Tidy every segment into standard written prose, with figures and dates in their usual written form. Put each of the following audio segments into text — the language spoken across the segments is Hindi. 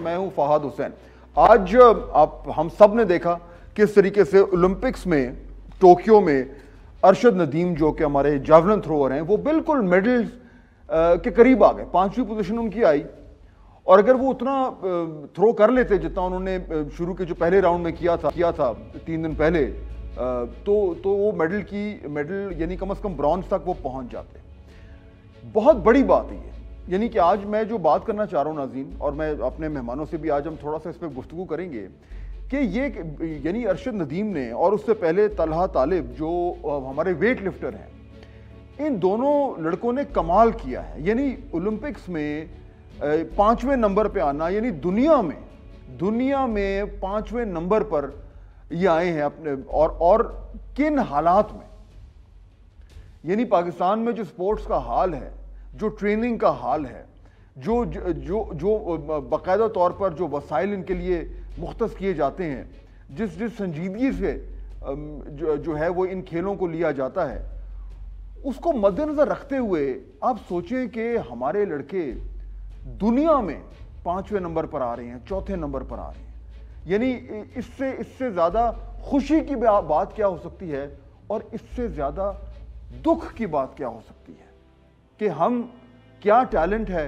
मैं हूं फहाद हुसैन। आज आप हम सब ने देखा किस तरीके से ओलंपिक्स में टोक्यो में अरशद नदीम जो कि हमारे जावलिन थ्रोअर हैं वो बिल्कुल मेडल के करीब आ गए, 5वीं पोजीशन उनकी आई। और अगर वो उतना थ्रो कर लेते जितना उन्होंने शुरू के जो पहले राउंड में किया था 3 दिन पहले, तो वो मेडल यानी कम से कम ब्रॉन्ज तक वो पहुंच जाते। बहुत बड़ी बात है ये, यानी कि आज मैं जो बात करना चाह रहा हूं नाज़रीन, और मैं अपने मेहमानों से भी आज हम थोड़ा सा इस पर गुफ्तगू करेंगे कि ये यानी अरशद नदीम ने और उससे पहले तलहा तालिब जो हमारे वेट लिफ्टर हैं, इन दोनों लड़कों ने कमाल किया है। यानी ओलंपिक्स में 5वें नंबर पे आना, यानी दुनिया में 5वें नंबर पर ये आए हैं अपने, और किन हालात में। यानी पाकिस्तान में जो स्पोर्ट्स का हाल है, जो ट्रेनिंग का हाल है, जो बाकायदा तौर पर जो वसाइल इनके लिए मुख्तस किए जाते हैं, जिस संजीदगी से जो है वो इन खेलों को लिया जाता है, उसको मद्देनजर रखते हुए आप सोचें कि हमारे लड़के दुनिया में 5वें नंबर पर आ रहे हैं, 4थे नंबर पर आ रहे हैं। यानी इससे ज्यादा खुशी की बात क्या हो सकती है, और इससे ज्यादा दुख की बात क्या हो सकती है कि हम क्या टैलेंट है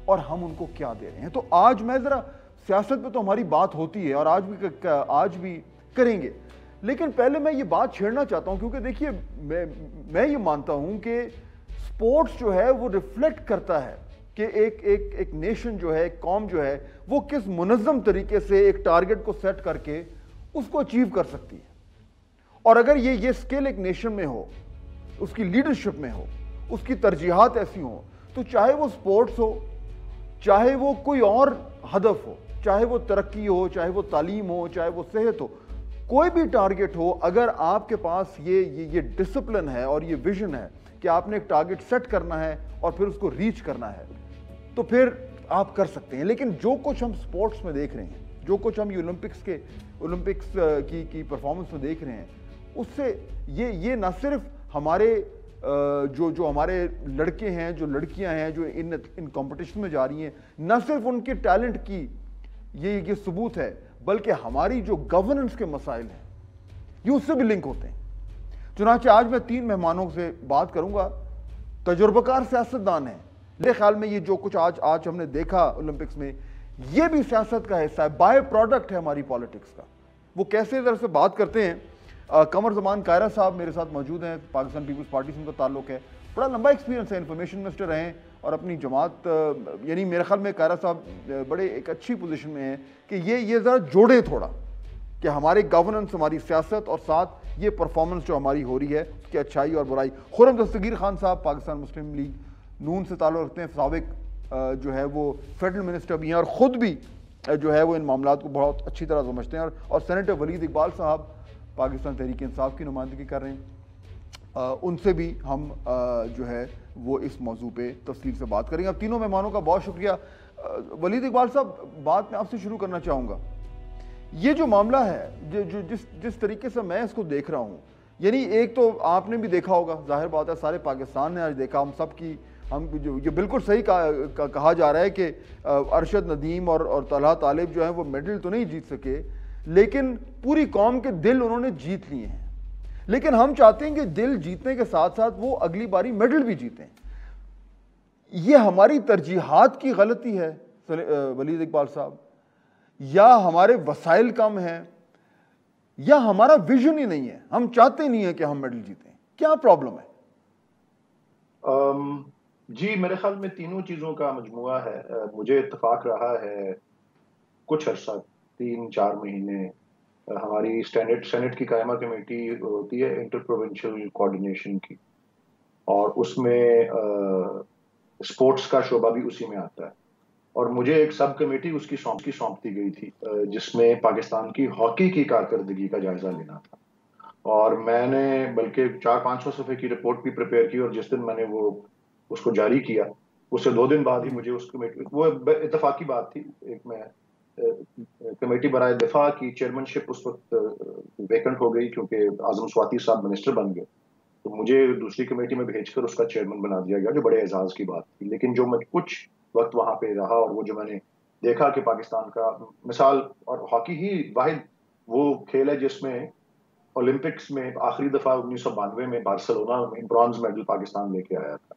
और हम उनको क्या दे रहे हैं। तो आज मैं जरा सियासत पे तो हमारी बात होती है और आज भी करेंगे, लेकिन पहले मैं ये बात छेड़ना चाहता हूं क्योंकि देखिए मैं ये मानता हूं कि स्पोर्ट्स जो है वो रिफ्लेक्ट करता है कि एक नेशन जो है, एक कौम जो है, वो किस मुनज़्ज़म तरीके से एक टारगेट को सेट करके उसको अचीव कर सकती है। और अगर ये स्किल एक नेशन में हो, उसकी लीडरशिप में हो, उसकी तरजीहात ऐसी हो, तो चाहे वो स्पोर्ट्स हो, चाहे वो कोई और हदफ हो, चाहे वो तरक्की हो, चाहे वो तालीम हो, चाहे वो सेहत हो, कोई भी टारगेट हो, अगर आपके पास ये डिसिप्लिन है और ये विजन है कि आपने एक टारगेट सेट करना है और फिर उसको रीच करना है, तो फिर आप कर सकते हैं। लेकिन जो कुछ हम स्पोर्ट्स में देख रहे हैं, जो कुछ हम ओलंपिक्स की परफॉर्मेंस में देख रहे हैं, उससे ये न सिर्फ हमारे जो हमारे लड़के हैं, जो लड़कियां हैं, जो इन कंपटीशन में जा रही हैं, न सिर्फ उनके टैलेंट की ये सबूत है, बल्कि हमारी जो गवर्नेंस के मसाइल हैं ये उससे भी लिंक होते हैं। चुनांचे आज मैं 3 मेहमानों से बात करूंगा, तजुर्बाकार सियासतदान है। मेरे ख्याल में ये जो कुछ आज हमने देखा ओलंपिक्स में, ये भी सियासत का हिस्सा है, बाय प्रोडक्ट है हमारी पॉलिटिक्स का। वो कैसे इधर से बात करते हैं। कमर जमान कायरा साहब मेरे साथ मौजूद हैं, पाकिस्तान पीपल्स पार्टी से उनका ताल्लुक है, बड़ा लंबा एक्सपीरियंस है, इंफॉर्मेशन मिनिस्टर रहे और अपनी जमात, यानी मेरे ख्याल में कायरा साहब बड़े एक अच्छी पोजीशन में हैं कि ये ज़रा जोड़े थोड़ा कि हमारे गवर्नेंस, हमारी सियासत और साथ ये परफॉर्मेंस जो हमारी हो रही है उसकी अच्छाई और बुराई। खुर्रम दस्तगीर खान साहब पाकिस्तान मुस्लिम लीग नून से ताल्लुक़ रखते हैं, साबिक जो है वो फेडरल मिनिस्टर भी हैं और ख़ुद भी जो है वो इन मामलों को बहुत अच्छी तरह समझते हैं, और सेनेटर वलीद इकबाल साहब पाकिस्तान तहरीक इंसाफ की नुमाइंदगी कर रहे हैं। उनसे भी हम जो है वो इस मौजू पे तफसील से बात करेंगे। अब तीनों मेहमानों का बहुत शुक्रिया। वलीद इकबाल साहब, बात मैं आपसे शुरू करना चाहूँगा। ये जो मामला है, जो जिस तरीके से मैं इसको देख रहा हूँ, यानी एक तो आपने भी देखा होगा, जाहिर बात है सारे पाकिस्तान ने आज देखा, हम जो ये बिल्कुल सही कहा जा रहा है कि अरशद नदीम और तलहा तालिब जो है वो मेडल तो नहीं जीत सके, लेकिन पूरी कौम के दिल उन्होंने जीत लिए हैं। लेकिन हम चाहते हैं कि दिल जीतने के साथ साथ वो अगली बारी मेडल भी जीतें। ये हमारी तरजीहात की गलती है वलीद इकबाल साहब, या हमारे वसाइल कम हैं, या हमारा विजन ही नहीं है, हम चाहते नहीं है कि हम मेडल जीतें? क्या प्रॉब्लम है? जी, मेरे ख्याल में तीनों चीज़ों का मजमुआ है। मुझे इत्तेफाक रहा है कुछ अर्सा, 3-4 महीने, हमारी सेनेट की कायमा कमेटी होती है इंटर प्रोविंशियल कोऑर्डिनेशन की, और उसमें स्पोर्ट्स का शोबा भी उसी में आता है, और मुझे एक सब कमेटी उसकी सौंप दी गई थी जिसमें पाकिस्तान की हॉकी की कारकर्दगी का जायजा लेना था। और मैंने बल्कि 400-500 सफ़े की रिपोर्ट भी प्रिपेयर की, और जिस दिन मैंने वो उसको जारी किया, उससे 2 दिन बाद ही मुझे उस कमेटी, वो इत्तेफाकी बात थी, एक मैं कमेटी बराए दिफा की चेयरमैनशिप उस वक्त वेकेंट हो गई क्योंकि आजम स्वाति साहब मिनिस्टर बन गए, तो मुझे दूसरी कमेटी में भेजकर उसका चेयरमैन बना दिया गया, जो बड़े एजाज की बात थी। लेकिन जो मैं कुछ वक्त वहां पे रहा और वो जो मैंने देखा कि पाकिस्तान का मिसाल, और हॉकी ही वाहिद वो खेल है जिसमें ओलंपिक्स में आखिरी दफा 1992 में बार्सिलोना में ब्रॉन्ज मेडल पाकिस्तान लेके आया था।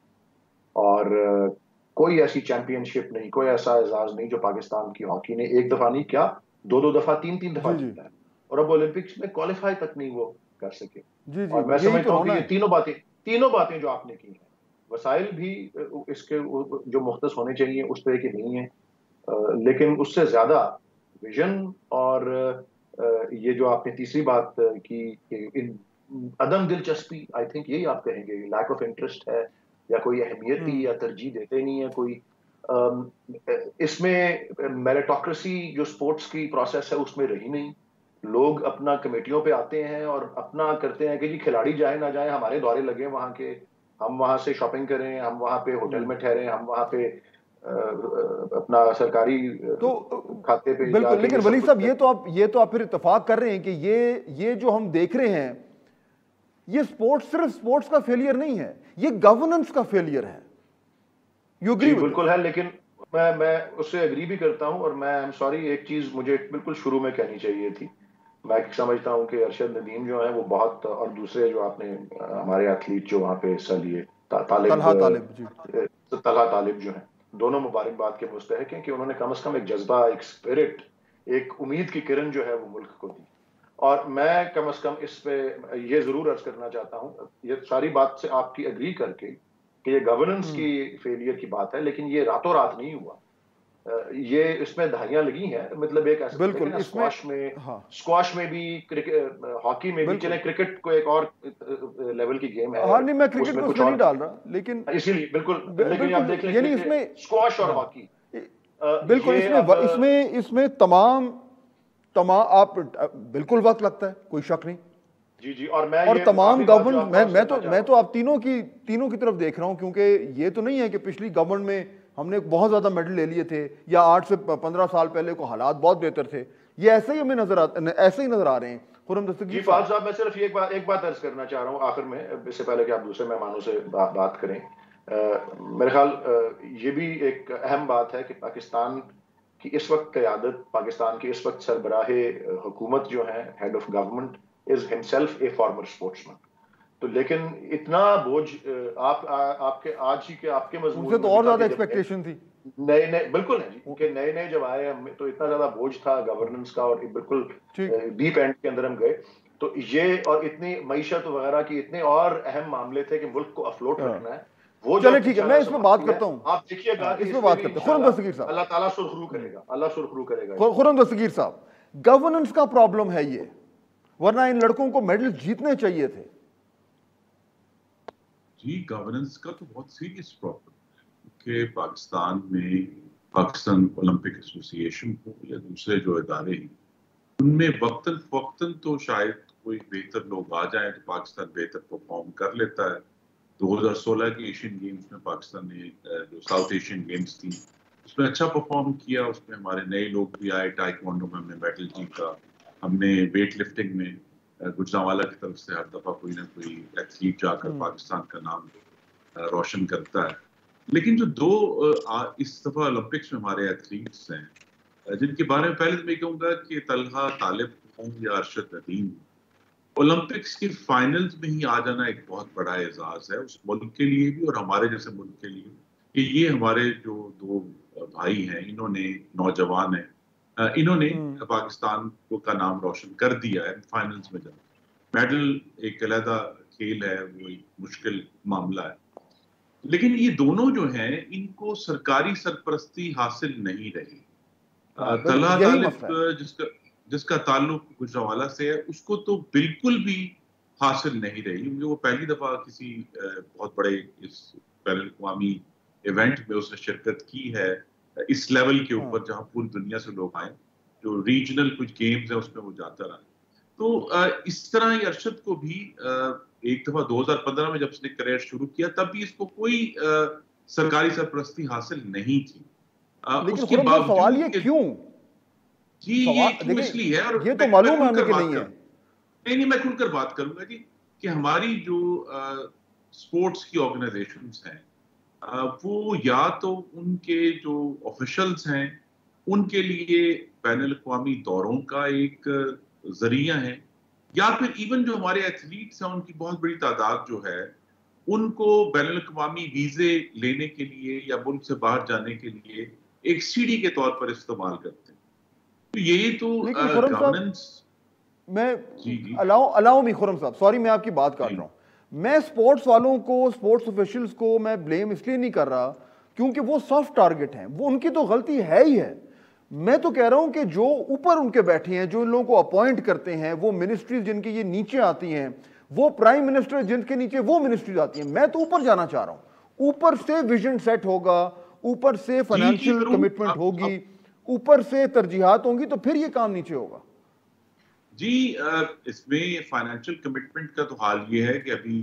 और कोई ऐसी चैंपियनशिप नहीं, कोई ऐसा एजाज नहीं जो पाकिस्तान की हॉकी ने एक दफा नहीं क्या, दो दो दफा, तीन तीन दफा जी जी जीता है। और अब ओलंपिक्स में क्वालिफाई तक नहीं वो कर सके। जी जी, और मैं यही तो समझता हूँ कि होना ये है। तीनों बातें जो आपने की हैं, वसाइल भी इसके जो मुख्तस होने चाहिए उस तरह के नहीं है, लेकिन उससे ज्यादा विजन और ये जो आपने तीसरी बात की कि इन अदम दिलचस्पी, आई थिंक यही आप कहेंगे, लैक ऑफ इंटरेस्ट है, या कोई अहमियत ही हम्म। या तरजीह देते नहीं है कोई। अम, इसमें मेरिटोक्रेसी जो स्पोर्ट्स की प्रोसेस है उसमें रही नहीं। लोग अपना कमेटियों पे आते हैं और अपना करते हैं कि जी खिलाड़ी जाए ना जाए, हमारे दौरे लगे वहां के, हम वहां से शॉपिंग करें, हम वहां पे होटल में ठहरें, हम वहां पे अपना सरकारी तो खाते पे बिल्कुल, जाके लेकिन ये सब वली कुछ साहब, ये तो आप फिर इत्तेफाक कर रहे हैं कि ये जो हम देख रहे हैं, ये स्पोर्ट्स सिर्फ स्पोर्ट्स का फेलियर नहीं है, ये गवर्नेंस का फेलियर है। यू एग्री जी विद बिल्कुल दिस? है, लेकिन मैं उससे एग्री भी करता हूं, और मैं आई एम सॉरी, एक चीज मुझे बिल्कुल शुरू में कहनी चाहिए थी। मैं समझता हूं कि अरशद नदीम जो है वो बहुत, और दूसरे जो आपने हमारे एथलीट जो वहाँ पे हिस्सा लिए, तालिब तलहा तालिब जी। तलहा तालिब जो है, दोनों मुबारकबाद के मुस्तहक हैं कि उन्होंने कम से कम एक जज्बा, एक स्पिरिट, एक उम्मीद की किरण जो है वो मुल्क को दी। और मैं कम से कम इस पे ये जरूर अर्ज करना चाहता हूँ, ये सारी बात से आपकी एग्री करके कि ये गवर्नेंस की फेलियर की बात है, लेकिन ये रातों रात नहीं हुआ। ये इसमें दहाइयां लगी हैं, मतलब एक ऐसा देखें बिल्कुल ना, इसमें, हाँ स्क्वाश में भी, क्रिकेट, हॉकी में भी, चले बिल्कुल। क्रिकेट को एक और लेवल की गेम है, हाँ नहीं, मैं क्रिकेट उसमें को कुछ उसमें नहीं और, डाल रहा, लेकिन इसीलिए बिल्कुल, लेकिन आप बिल्कुल, देख लें यानी इसमें, क्रिकेट, स्क्वाश और हाँ हॉकी, बिल्कुल, ये इसमें अब इसमें इसमें तमाम तमाम आप बिल्कुल वक्त लगता है, कोई शक नहीं। जी जी। और मैं और ये तमाम आखिरी बात जो गवर्नमेंट, आपको मैं अर्ज मैं करना तो चाह मैं रहा तो हूँ, आप तीनों की तरफ देख रहा हूं, क्योंकि ये तो नहीं है कि पिछली गवर्नमेंट में हमने बहुत ज्यादा मेडल ले लिए थे, या 8 से 15 साल पहले को हालात बहुत बेहतर थे। ये ऐसे ही हमें ऐसे ही नजर आ रहे हैं। खुर्रम जी दस्तगीर फाज साहब, साहब, मैं सिर्फ एक बात अर्ज करना चाह रहा हूँ आखिर में, इससे पहले कि आप दूसरे मेहमानों से बात करें। मेरे ख्याल ये भी एक अहम बात है कि पाकिस्तान की इस वक्त क़यादत, पाकिस्तान की इस वक्त सरबराहे हुकूमत जो है, head of government, is himself A farmer sportsman. तो लेकिन इतना बोझ आपके आज ही के आपके उनसे मजमून तो में भी और था ज्यादा कि जब एक्सपेक्टेशन थी। नए नए, बिल्कुल है जी, कि नए नए जब आए हम तो इतना ज्यादा बोझ था गवर्नेंस का, और बिल्कुल ठीक। डीप एंड के अंदर हम गए। तो ये और इतनी मईशत वगैरह की इतने और अहम मामले थे कि मुल्क को अफलोट हाँ रखना है, वो चले, जब ठीक है, मैं इंशाल्लाह इस पर बात संभालती है, करता हूं। आप देखिएगा हाँ, कि इस पर इसमें बात भी करते हैं। खुर्रम इंशाल्लाह दस्तगीर साहब, अल्लाह ताला सुरखरू करेगा, अल्लाह सुरखरू करेगा। खुर्रम दस्तगीर साहब, गवर्नेंस का प्रॉब्लम है ये, वरना इन लड़कों को मेडल जीतने चाहिए थे। जी, गवर्नेंस का तो बहुत सीरियस प्रॉब्लम कि पाकिस्तान में पाकिस्तान ओलंपिक एसोसिएशन हो या दूसरे जो इदारे हैं, उनमें वक्तन फवक्तन तो शायद कोई बेहतर लोग आ जाएं तो पाकिस्तान बेहतर परफॉर्म कर लेता है। 2016 की एशियन गेम्स में पाकिस्तान ने जो साउथ एशियन गेम्स थी उसमें अच्छा परफॉर्म किया, उसमें हमारे नए लोग भी आए, टाइक्वांडो में हमने मेडल जीता, हमने वेट लिफ्टिंग में गुजरांवाला की तरफ से हर दफा कोई ना कोई एथलीट जाकर पाकिस्तान का नाम रोशन करता है। लेकिन जो दो इस दफा ओलंपिक्स में हमारे एथलीट्स हैं जिनके बारे में पहले तो मैं कहूँगा कि तलहा तालिब हों या अरशद नदीम, ओलंपिक्स के फाइनल्स में ही आ जाना एक बहुत बड़ा एजाज है उस मुल्क के लिए भी और हमारे जैसे मुल्क के लिए कि ये हमारे जो दो भाई हैं, इन्होंने नौजवान हैं, इन्होंने पाकिस्तान को का नाम रोशन कर दिया है फाइनल्स में जाकर। मेडल एक अलग खेल है, वो एक मुश्किल मामला है, लेकिन ये दोनों जो हैं इनको सरकारी सरपरस्ती हासिल नहीं रही। तलहा यही तालिब मसला है। जिसका ताल्लुक गुजरांवाला से है उसको तो बिल्कुल भी हासिल नहीं रही, क्योंकि वो पहली दफा किसी बहुत बड़े इस बैनुल अक़वामी इवेंट में उसने शिरकत की है इस लेवल के ऊपर जहां पूरी दुनिया से लोग आए, जो रीजनल कुछ गेम्स है उसमें वो जाता रहा। तो इस तरह ही अरशद को भी एक दफा 2015 में जब उसने करियर शुरू किया तब भी इसको कोई सरकारी सरपरस्ती हासिल नहीं थी। लेकिन उसके खुर्रम साहब, सवाल ये बावजूद क्यों, जी ये सवाल क्यों देखिए, इसलिए है, और ये तो मैं मालूम है हमें खुलकर कि बात नहीं है। करूं, नहीं मैं खुलकर बात करूंगा जी, कि हमारी जो स्पोर्ट्स की ऑर्गेनाइजेशंस हैं वो या तो उनके जो ऑफिशियल्स हैं उनके लिए बैनुल अक़वामी दौरों का एक जरिया है, या फिर इवन जो हमारे एथलीट्स हैं उनकी बहुत बड़ी तादाद जो है उनको बैनुल अक़वामी वीजे लेने के लिए या मुल्क से बाहर जाने के लिए एक सीढ़ी के तौर पर इस्तेमाल करते हैं। तो ये तो गवर्नेंस। मैं अलाउ मी खुरम साहब, सॉरी मैं आपकी बात काट रहा हूँ। मैं स्पोर्ट्स वालों को, स्पोर्ट्स ऑफिशियल्स को मैं ब्लेम इसलिए नहीं कर रहा क्योंकि वो सॉफ्ट टारगेट हैं, वो उनकी तो गलती है ही है। मैं तो कह रहा हूं कि जो ऊपर उनके बैठे हैं, जो इन लोगों को अपॉइंट करते हैं, वो मिनिस्ट्रीज जिनके ये नीचे आती हैं, वो प्राइम मिनिस्टर जिनके नीचे वो मिनिस्ट्रीज आती हैं, मैं तो ऊपर जाना चाह रहा हूं। ऊपर से विजन सेट होगा, ऊपर से फाइनेंशियल कमिटमेंट होगी, ऊपर से तरजीहात होंगी, तो फिर ये काम नीचे होगा। जी, इसमें फाइनेंशियल कमिटमेंट का तो हाल ये है कि अभी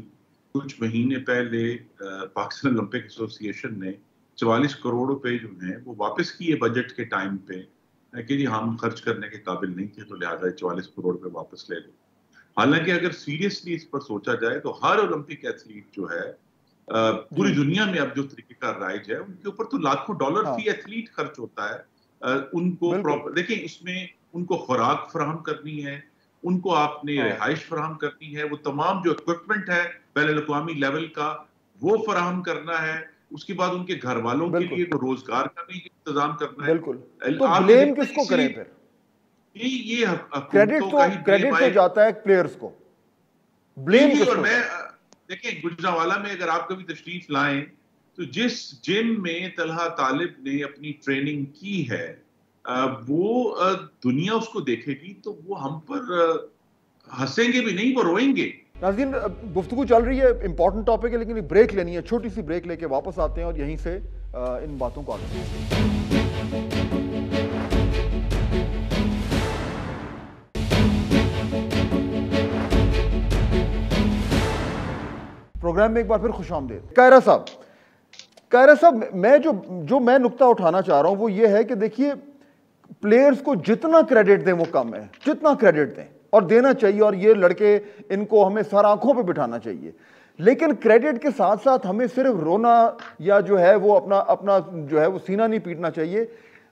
कुछ महीने पहले पाकिस्तान ओलंपिक एसोसिएशन ने 44 करोड़ रुपए जो हैं वो वापस किए बजट के टाइम पे कि जी हम खर्च करने के काबिल नहीं थे, तो लिहाजा 44 करोड़ रुपए वापस ले लो। हालांकि अगर सीरियसली इस पर सोचा जाए तो हर ओलंपिक एथलीट जो है पूरी दुनिया में अब जो तरीके का राइज है उनके ऊपर तो लाखों डॉलर फी एथलीट खर्च होता है। उनको प्रॉपर देखिए, इसमें उनको खुराक फराहम करनी है, उनको आपने रिहाइश फराहम करनी है, वो तमाम जो इक्विपमेंट है बैनुल अक़वामी लेवल का वो फराहम करना है, उसके बाद उनके घर वालों के लिए वो रोजगार का भी इंतजाम करना है। बिल्कुल। तो ब्लेम किसको करें फिर? ये क्रेडिट तो जाता है प्लेयर्स को, ब्लेम किसको? मैं देखिए, गुजरांवाला में अगर आप कभी तशरीफ लाएं तो जिस जिम में तलहा तालिब ने अपनी ट्रेनिंग की है वो दुनिया उसको देखेगी तो वो हम पर हंसेंगे भी नहीं, वो रोएंगे। नाज़रीन, गुफ्तगू चल रही है, इंपॉर्टेंट टॉपिक है, लेकिन ब्रेक लेनी है, छोटी सी ब्रेक लेके वापस आते हैं और यहीं से इन बातों को आगे। प्रोग्राम में एक बार फिर खुशामदीद। कायरा साहब, मैं नुक्ता उठाना चाह रहा हूं वो ये है कि देखिए, प्लेयर्स को जितना क्रेडिट दें वो कम है, जितना क्रेडिट दें और देना चाहिए, और ये लड़के इनको हमें सर आंखों पे बिठाना चाहिए, लेकिन क्रेडिट के साथ साथ हमें सिर्फ रोना या जो है वो अपना जो है वो सीना नहीं पीटना चाहिए।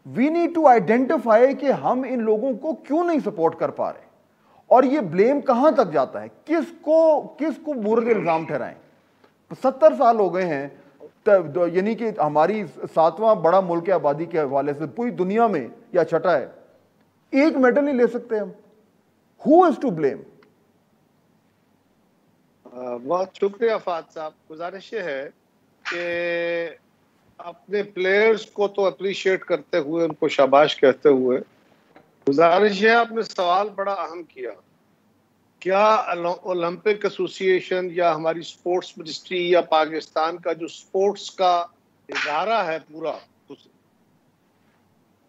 वी नीड टू आइडेंटिफाई कि हम इन लोगों को क्यों नहीं सपोर्ट कर पा रहे, और ये ब्लेम कहां तक जाता है, किसको बुरे इल्जाम ठहराएं। 70 साल हो गए हैं, यानी कि हमारी 7वां बड़ा मुल्क आबादी के हवाले से पूरी दुनिया में या छठा है, एक मेडल नहीं ले सकते हम। Who is to blame? बहुत शुक्रिया फाद साहब। गुजारिश ये है कि अपने प्लेयर्स को तो अप्रिशिएट करते हुए, उनको शाबाश कहते हुए, गुजारिश है, आपने सवाल बड़ा अहम किया, क्या ओलंपिक एसोसिएशन या हमारी स्पोर्ट्स मिनिस्ट्री या पाकिस्तान का जो स्पोर्ट्स का इदारा है पूरा,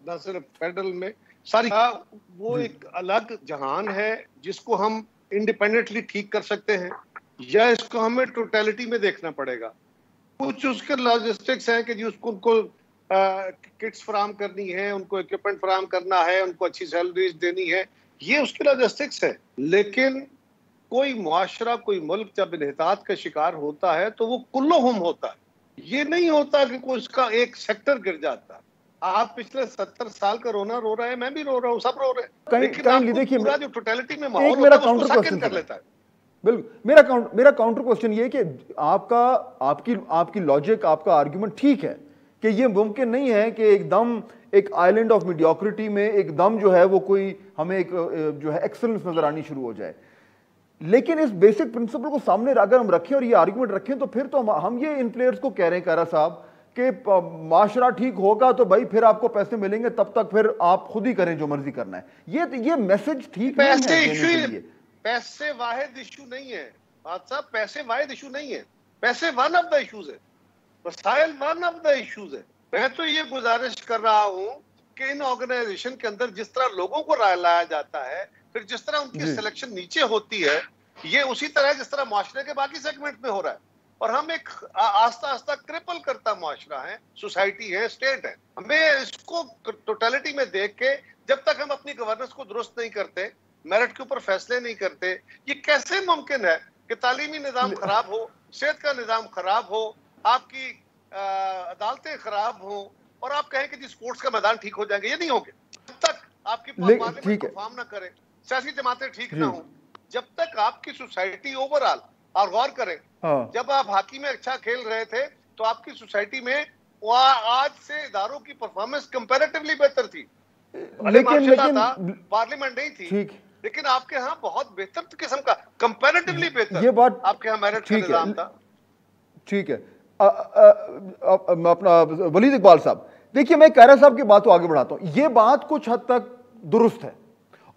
न सिर्फ फेडरल में सारी, वो एक अलग जहान है जिसको हम इंडिपेंडेंटली ठीक कर सकते हैं, या इसको हमें टोटलिटी में देखना पड़ेगा? कुछ उसके लॉजिस्टिक्स हैं कि जी उनको किट्स फराहम करनी है, उनको इक्विपमेंट फराहम करना है, उनको अच्छी सैलरीज देनी है, ये उसके लॉजिस्टिक्स है। लेकिन कोई मुआशरा, कोई मुल्क जब इन्हितात का शिकार होता है तो वो कुल्लोहुम होता है। ये नहीं होता कि कोई उसका एक सेक्टर गिर जाता है। आप पिछले 70 साल का रोना रो रहे हैं, मैं भी रो रहा हूँ, सब रो रहे हैं, लेकिन देखिए पूरा जो टोटलिटी में माहौल मेरा काउंटर क्वेश्चन कर लेता है। बिल्कुल, मेरा काउंटर क्वेश्चन ये कि आपकी लॉजिक, आपका आर्गुमेंट ठीक है कि ये मुमकिन नहीं है कि एकदम एक आइलैंड ऑफ मीडियोक्रिटी में एकदम जो है वो कोई हमें एक जो है एक्सेलेंस नजर आनी शुरू हो जाए। लेकिन इस बेसिक प्रिंसिपल को सामने अगर हम रखें और ये आर्गुमेंट रखें तो फिर तो हम ये इन प्लेयर्स को कह रहे हैं कायरा साहब कि माशरा ठीक होगा तो भाई फिर आपको पैसे मिलेंगे, तब तक फिर आप खुद ही करें जो मर्जी करना है। ये मैसेज ठीक नहीं है। पैसे वाहिद इशू नहीं है बादशाह, पैसे वाहिद इशू नहीं है, पैसे वन ऑफ द इश्यूज है, वसाइल वन ऑफ द इश्यूज है। मैं तो ये गुजारिश कर रहा हूँ कि इन ऑर्गेनाइजेशन के अंदर जिस तरह लोगों को लाया जाता है, फिर जिस तरह उनकी सिलेक्शन नीचे होती है, ये उसी तरह जिस तरह मुआशरे के बाकी सेगमेंट में हो रहा है। और हम एक आस्ता आस्ता क्रिपल करता मुआशरा है, सोसाइटी है, स्टेट है। हमें इसको टोटलिटी में देख के जब तक हम अपनी गवर्नेंस को दुरुस्त नहीं करते, मेरिट के ऊपर फैसले नहीं करते, ये कैसे मुमकिन है कि तालीमी निजाम खराब हो, सेहत का निजाम खराब हो, आपकी अदालतें खराब हो और आप कहें कि जी स्पोर्ट्स का मैदान ठीक हो जाएंगे, ये नहीं होंगे जब तक आपकी पार्लियामेंट परफॉर्म ना करे, सियासी जमातें ठीक ना हो, जब तक आपकी सोसाइटी ओवरऑल। और गौर करें, जब आप हॉकी में अच्छा खेल रहे थे तो आपकी सोसाइटी में आज से इदारों की परफॉर्मेंस कंपैरेटिवली बेहतर थी। लेकिन पार्लियामेंट नहीं थी, लेकिन आपके यहाँ बहुत बेहतर किस्म का कंपैरेटिवली बेहतर ये बात आपके यहाँ मेरिट का निजाम था। ठीक है। अपना वलीद इकबाल साहब, देखिए मैं कायरा साहब की बात को आगे बढ़ाता हूं। ये बात कुछ हद तक दुरुस्त है,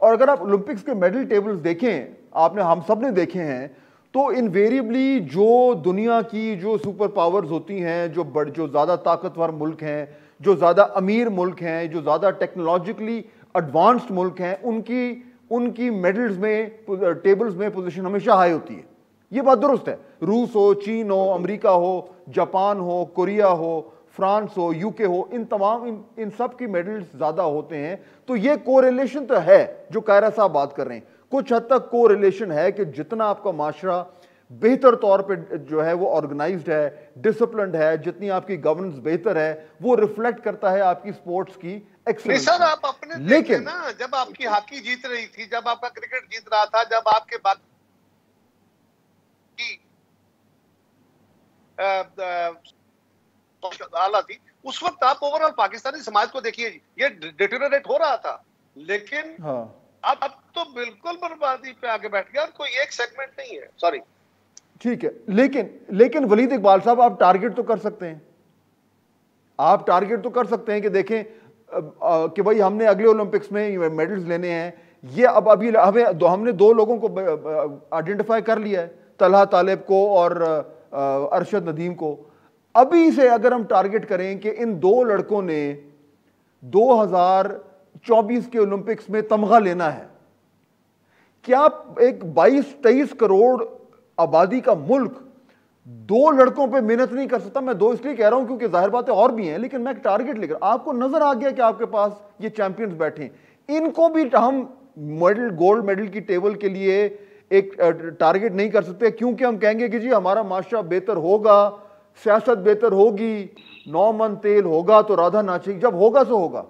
और अगर आप ओलंपिक्स के मेडल टेबल्स देखें, आपने हम सब ने देखे हैं, तो इनवेरिएबली जो दुनिया की जो सुपर पावर्स होती हैं, जो ज़्यादा ताकतवर मुल्क हैं, जो ज़्यादा अमीर मुल्क हैं, जो ज़्यादा टेक्नोलॉजिकली एडवांस्ड मुल्क हैं, उनकी मेडल्स में टेबल्स में पोजीशन हमेशा हाई होती है। ये बात दुरुस्त है। रूस हो, चीन हो, अमेरिका हो, जापान हो, कोरिया हो, फ्रांस हो, यूके हो, इन सब की मेडल्स ज़्यादा होते हैं। तो ये कोरिलेशन तो है जो कायरा साहब बात कर रहे हैं, कुछ हद तक कोरिलेशन है कि जितना आपका माशरा बेहतर तौर पे जो है वो ऑर्गेनाइज्ड है, डिसिप्लिन्ड है, जितनी आपकी गवर्नेंस बेहतर है, वो रिफ्लेक्ट करता है आपकी स्पोर्ट्स की एक्सीलेंस। सर आप अपने लेकिन ना, जब आपकी हॉकी जीत रही थी, जब आपका क्रिकेट जीत रहा था, जब आपके बाकी आला थी, उस वक्त आप ओवरऑल पाकिस्तानी समाज को देखिए, ये डिटेरियोरेट हो रहा था। लेकिन अब तो बिल्कुल बर्बादी पे आगे बैठ गया, कोई एक सेगमेंट नहीं है। सॉरी, ठीक है, लेकिन वलीद इकबाल साहब, आप टारगेट तो कर सकते हैं, आप टारगेट तो कर सकते हैं कि देखें कि भाई हमने अगले ओलंपिक्स में मेडल्स लेने हैं। ये अब अभी हमने दो लोगों को आइडेंटिफाई कर लिया है, तलहा तालिब को और अरशद नदीम को। अभी से अगर हम टारगेट करें कि इन दो लड़कों ने 2024 के ओलंपिक्स में तमगा लेना है, क्या एक 22-23 करोड़ आबादी का मुल्क दो लड़कों पे मेहनत नहीं कर सकता? मैं दो इसलिए कह रहा हूं क्योंकि जाहिर बातें और भी हैं, लेकिन मैं एक टारगेट लेकर, आपको नजर आ गया कि आपके पास ये चैंपियंस बैठे हैं, इनको भी हम मेडल, गोल्ड मेडल की टेबल के लिए एक टारगेट नहीं कर सकते, क्योंकि हम कहेंगे कि जी हमारा माशरा बेहतर होगा, सियासत बेहतर होगी, 9 मन तेल होगा तो राधा नाचेगी, जब होगा सो होगा।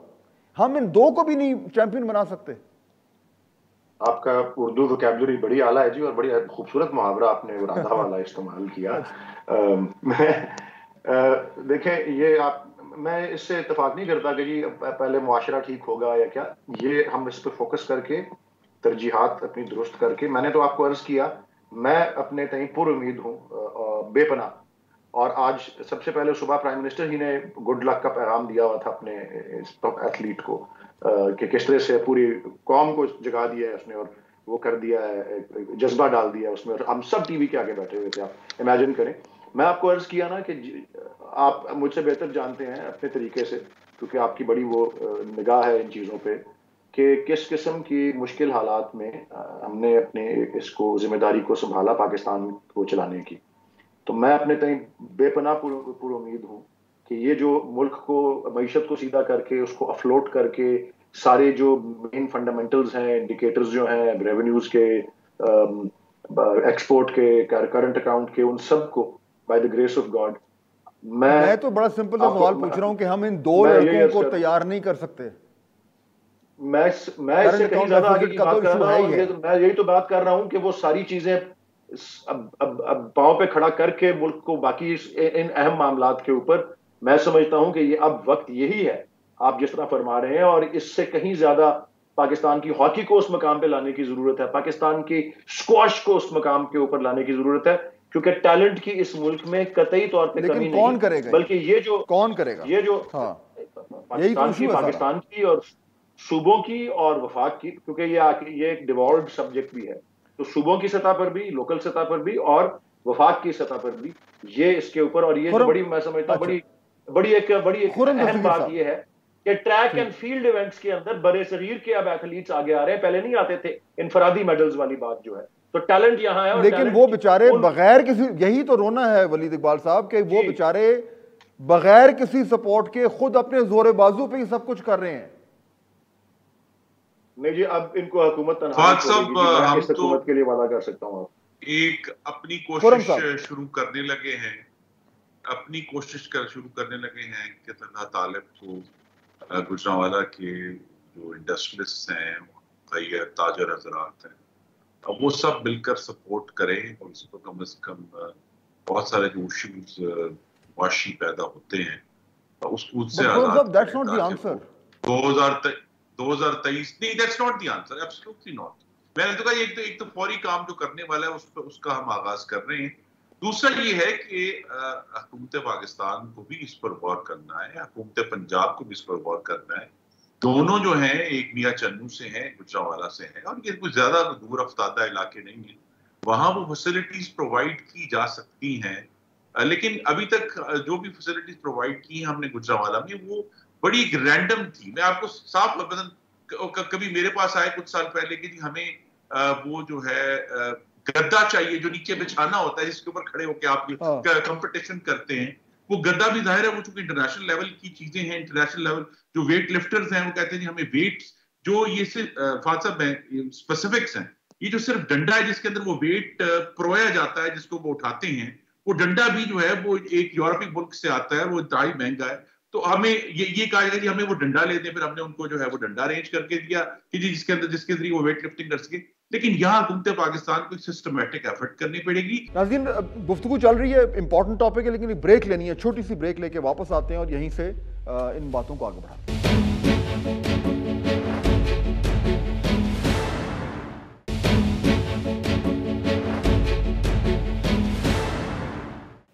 हम इन दो को भी नहीं चैंपियन बना सकते। आपका उर्दू वोकैबुलरी बड़ी आला है जी, और बड़ी खूबसूरत मुहावरा आपने राधा वाला इस्तेमाल किया। देखें, ये मैं इससे इत्तेफाक नहीं करता कि जी पहले मुआशरा ठीक होगा या क्या। ये हम इस पर फोकस करके, तरजीहात अपनी दुरुस्त करके, मैंने तो आपको अर्ज किया, मैं अपने तय पुर उम्मीद हूँ, बेपना। और आज सबसे पहले सुबह प्राइम मिनिस्टर ही ने गुड लक का पैगाम दिया हुआ था अपने एथलीट को, कि किस तरह से पूरी कौम को जगा दिया है उसने, और वो कर दिया है, जज्बा डाल दिया उसमें, और हम सब टीवी के आगे बैठे हुए थे। आप इमेजिन करें। मैं आपको अर्ज किया ना कि आप मुझसे बेहतर जानते हैं अपने तरीके से, क्योंकि आपकी बड़ी वो निगाह है इन चीज़ों पे, कि किस किस्म की मुश्किल हालात में हमने अपने इसको जिम्मेदारी को संभाला पाकिस्तान को चलाने की। तो मैं अपने तय बेपनाह पूरी उम्मीद हूँ कि ये जो मुल्क को, मईशत को सीधा करके, उसको अफलोट करके, सारे जो मेन फंडामेंटल्स हैं, इंडिकेटर्स जो हैं, रेवेन्यूज के, एक्सपोर्ट के, करंट अकाउंट के, उन सब को by the grace of God. मैं तो बड़ा सिंपल सा सवाल पूछ रहा हूँ कि हम इन दो लड़कों को तैयार नहीं कर सकते। मैं इससे कहीं ज्यादा आगे की बात कर रहा हूँ। मैं यही तो बात कर रहा हूँ कि वो सारी चीजें अब पांव पे खड़ा करके मुल्क को बाकी इन अहम मामलात के ऊपर, मैं समझता हूं कि ये अब वक्त यही है, आप जिस तरह फरमा रहे हैं, और इससे कहीं ज्यादा पाकिस्तान की हॉकी को उस मकाम पे लाने की जरूरत है, पाकिस्तान की स्क्वॉश को उस मकाम के ऊपर लाने की जरूरत है, क्योंकि टैलेंट की इस मुल्क में कतई तौर पे कमी नहीं। कौन करेगा? बल्कि ये जो कौन करेगा, ये जो पाकिस्तान की और सूबों की और वफाक की, क्योंकि ये एक डिवॉल्व सब्जेक्ट भी है, तो सूबों की सतह पर भी, लोकल सतह पर भी, और वफाक की सतह पर भी ये इसके ऊपर। और ये बड़ी, मैं समझता हूँ बड़ी एक अहम बात ये है कि ट्रैक एंड फील्ड इवेंट्स के अंदर बड़े शरीर के अब एथलीट्स आगे आ रहे हैं, पहले नहीं आते थे। इनफरादी मेडल्स वाली बात जो है, तो टैलेंट यहाँ है। लेकिन वो बेचारे बगैर किसी, यही तो रोना है वलीद इकबाल साहब, के वो बेचारे बगैर किसी सपोर्ट के खुद अपने जोरे बाजू पे ही सब कुछ कर रहे हैं। नहीं जी, अब इनको हुकूमत हुकूमत के लिए वादा कर सकता हूँ। एक अपनी कोशिश शुरू करने लगे हैं अपनी कोशिश शुरू करने लगे हैं कि तलहा तालिब को गुजरांवाला के जो इंडस्ट्रियलिस्ट हैं, खैर ताजर हजरात हैं, अब वो सब मिलकर सपोर्ट करें और उसको कम से कम बहुत सारे जो इश्यूज मुआशी पैदा होते हैं उसको उससे आजाद दैट्स नॉट द आंसर। 2023 नहीं, that's not the answer, absolutely not. मैंने तो कहा एक तो फौरी काम जो करने वाला है उसका हम आगाज कर रहे हैं। दूसरा ये है कि हुकूमत पाकिस्तान को भी इस पर गौर करना है, हुकूमत पंजाब को भी इस पर गौर करना है। दोनों जो हैं एक मियां चन्नू से हैं, गुजरांवाला से हैं, और ये कुछ ज्यादा दूर अफ्तादा इलाके नहीं है, वहां वो फैसिलिटीज प्रोवाइड की जा सकती हैं। लेकिन अभी तक जो भी फैसिलिटीज प्रोवाइड की हैं हमने गुजरांवाला में, वो बड़ी एक रैंडम थी। मैं आपको साफ कभी मेरे पास आए कुछ साल पहले कि हमें वो जो है गद्दा चाहिए जो नीचे बिछाना होता है, जिसके ऊपर खड़े होकर आप कंपटीशन करते हैं, वो गद्दा भी जाहिर है वो चूंकि इंटरनेशनल लेवल की चीजें हैं, इंटरनेशनल लेवल जो वेट लिफ्टर्स हैं वो कहते हैं जी हमें वेट्स जो ये स्पेसिफिक्स हैं, ये जो सिर्फ डंडा है जिसके अंदर वो वेट परोया जाता है जिसको वो उठाते हैं, वो डंडा भी जो है वो एक यूरोपीय मुल्क से आता है, वो इंतहाई महंगा है। तो हमें ये कहा गया कि हमें वो डंडा ले दें, फिर हमने उनको जो है वो डंडा अरेंज करके दिया कि जी जिसके जरिए वो वेट लिफ्टिंग कर सके। लेकिन यहाँ हुकूमत पाकिस्तान को सिस्टमैटिक एफर्ट करनी पड़ेगी। नाज़रीन, गुफ्तगू चल रही है, इंपॉर्टेंट टॉपिक है, लेकिन ब्रेक लेनी है, छोटी सी ब्रेक लेके वापस आते हैं और यहीं से इन बातों को आगे बढ़ाते हैं।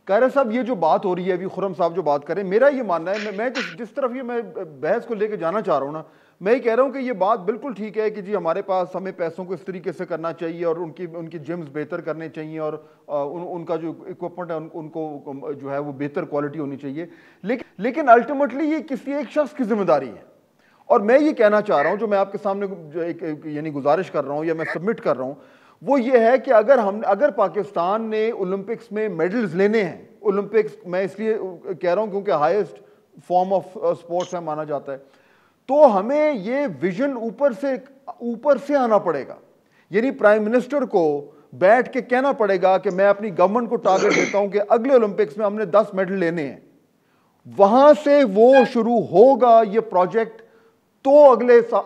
कायरा साहब, ये जो बात हो रही है अभी, खुरम साहब जो बात करें, मेरा ये मानना है, मैं जिस तरफ ये मैं बहस को लेके जाना चाह रहा हूँ ना, मैं ये कह रहा हूँ कि ये बात बिल्कुल ठीक है कि जी हमारे पास हमें पैसों को इस तरीके से करना चाहिए और उनकी जिम्स बेहतर करने चाहिए और उनका जो इक्विपमेंट है उनको जो है वो बेहतर क्वालिटी होनी चाहिए। लेकिन अल्टीमेटली ये किसी एक शख्स की जिम्मेदारी है। और मैं ये कहना चाह रहा हूँ, जो मैं आपके सामने जो एक यानी गुजारिश कर रहा हूँ या मैं सबमिट कर रहा हूँ, वो ये है कि अगर पाकिस्तान ने ओलंपिक्स में मेडल्स लेने हैं, ओलंपिक्स मैं इसलिए कह रहा हूँ क्योंकि हाईएस्ट फॉर्म ऑफ स्पोर्ट्स है माना जाता है, तो हमें ये विजन ऊपर से आना पड़ेगा। यानी प्राइम मिनिस्टर को बैठ के कहना पड़ेगा कि मैं अपनी गवर्नमेंट को टारगेट देता हूं कि अगले ओलंपिक्स में हमने 10 मेडल लेने हैं। वहां से वो शुरू होगा ये प्रोजेक्ट, तो